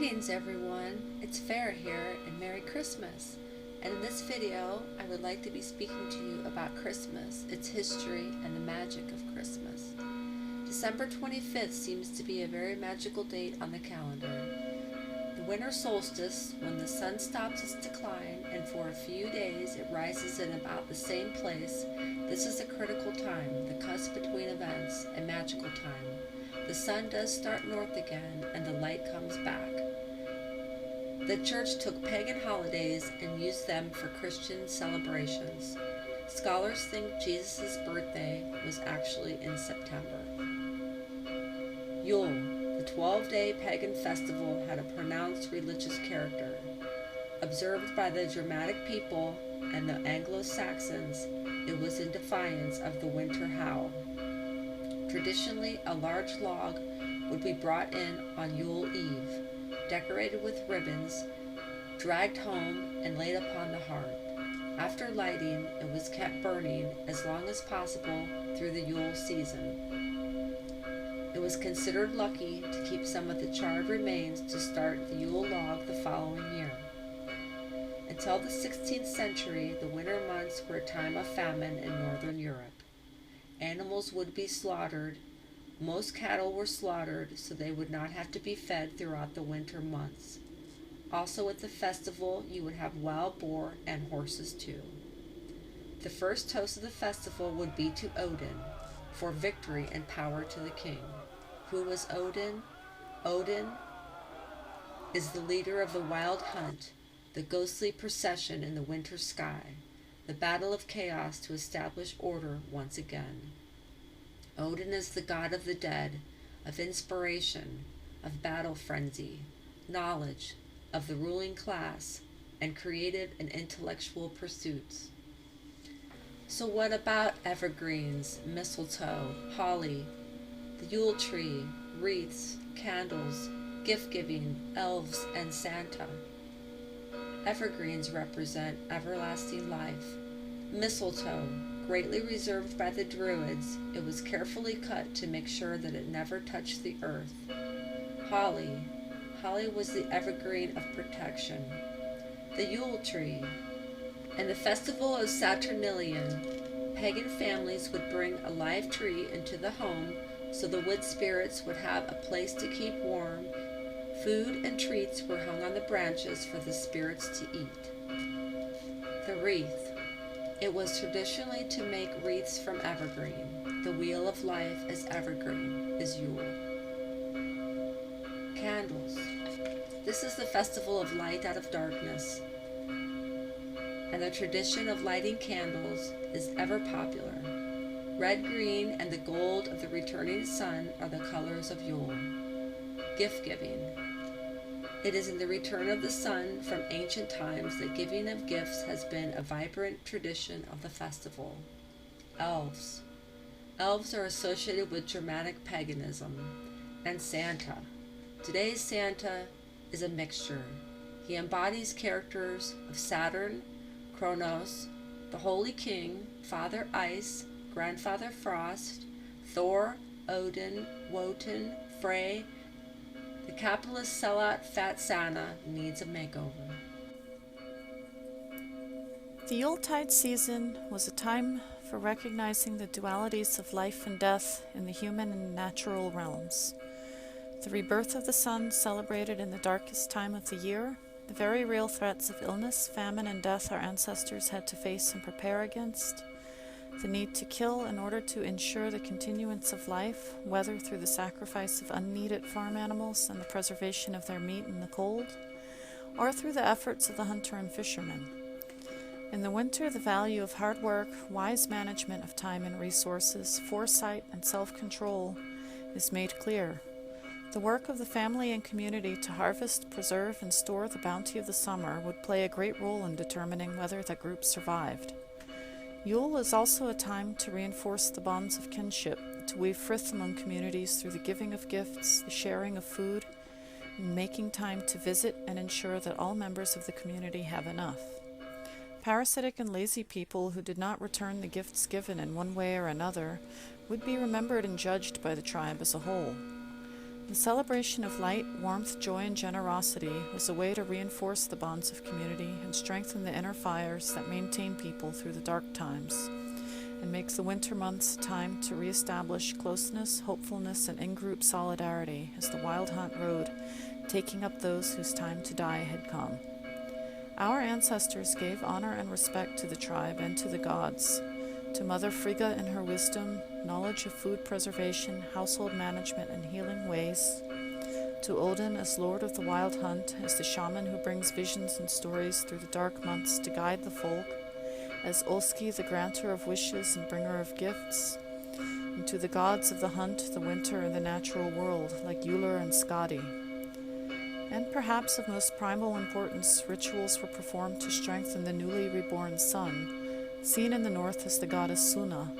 Greetings everyone, it's Farah here and Merry Christmas. And in this video I would like to be speaking to you about Christmas, its history, and the magic of Christmas. December 25th seems to be a very magical date on the calendar. The winter solstice, when the sun stops its decline and for a few days it rises in about the same place, this is a critical time, the cusp between events, a magical time. The sun does start north again, and the light comes back. The church took pagan holidays and used them for Christian celebrations. Scholars think Jesus' birthday was actually in September. Yule, the 12-day pagan festival, had a pronounced religious character. Observed by the Germanic people and the Anglo-Saxons, it was in defiance of the winter howl. Traditionally, a large log would be brought in on Yule Eve, decorated with ribbons, dragged home, and laid upon the hearth. After lighting, it was kept burning as long as possible through the Yule season. It was considered lucky to keep some of the charred remains to start the Yule log the following year. Until the 16th century, the winter months were a time of famine in northern Europe. Animals would be slaughtered. Most cattle were slaughtered so they would not have to be fed throughout the winter months. Also at the festival, you would have wild boar and horses too. The first toast of the festival would be to Odin, for victory and power to the king. Who was Odin? Odin is the leader of the wild hunt, the ghostly procession in the winter sky, the battle of chaos to establish order once again. Odin is the god of the dead, of inspiration, of battle frenzy, knowledge, of the ruling class, and creative and intellectual pursuits. So what about evergreens, mistletoe, holly, the Yule tree, wreaths, candles, gift-giving, elves, and Santa? Evergreens represent everlasting life. Mistletoe, greatly reserved by the Druids, it was carefully cut to make sure that it never touched the earth. Holly was the evergreen of protection. The Yule tree. In the festival of Saturnalia, pagan families would bring a live tree into the home so the wood spirits would have a place to keep warm. Food and treats were hung on the branches for the spirits to eat. The wreath. It was traditionally to make wreaths from evergreen. The wheel of life as evergreen is Yule. Candles. This is the festival of light out of darkness, and the tradition of lighting candles is ever popular. Red, green, and the gold of the returning sun are the colors of Yule. Gift-giving. It is in the return of the sun from ancient times that giving of gifts has been a vibrant tradition of the festival. Elves. Elves are associated with Germanic paganism. And Santa. Today's Santa is a mixture. He embodies characters of Saturn, Kronos, the Holy King, Father Ice, Grandfather Frost, Thor, Odin, Wotan, Frey. The capitalist sellout Fat Santa needs a makeover. The Yuletide season was a time for recognizing the dualities of life and death in the human and natural realms. The rebirth of the sun celebrated in the darkest time of the year, the very real threats of illness, famine, and death our ancestors had to face and prepare against, the need to kill in order to ensure the continuance of life, whether through the sacrifice of unneeded farm animals and the preservation of their meat in the cold, or through the efforts of the hunter and fisherman. In the winter, the value of hard work, wise management of time and resources, foresight, and self-control is made clear. The work of the family and community to harvest, preserve, and store the bounty of the summer would play a great role in determining whether the group survived. Yule is also a time to reinforce the bonds of kinship, to weave frith among communities through the giving of gifts, the sharing of food, and making time to visit and ensure that all members of the community have enough. Parasitic and lazy people who did not return the gifts given in one way or another would be remembered and judged by the tribe as a whole. The celebration of light, warmth, joy, and generosity was a way to reinforce the bonds of community and strengthen the inner fires that maintain people through the dark times, and makes the winter months a time to reestablish closeness, hopefulness, and in-group solidarity as the Wild Hunt rode, taking up those whose time to die had come. Our ancestors gave honor and respect to the tribe and to the gods, to Mother Frigga in her wisdom, knowledge of food preservation, household management, and healing ways, to Odin as Lord of the Wild Hunt, as the shaman who brings visions and stories through the dark months to guide the folk, as Olski, the granter of wishes and bringer of gifts, and to the gods of the hunt, the winter, and the natural world, like Yule and Skadi. And perhaps of most primal importance, rituals were performed to strengthen the newly reborn sun, seen in the north as the goddess Suna,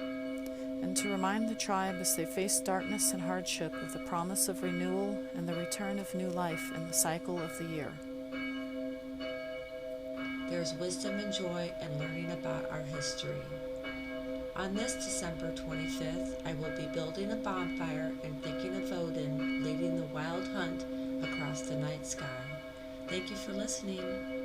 and to remind the tribe as they faced darkness and hardship of the promise of renewal and the return of new life in the cycle of the year. There's wisdom and joy in learning about our history. On this December 25th, I will be building a bonfire and thinking of Odin leading the wild hunt across the night sky. Thank you for listening.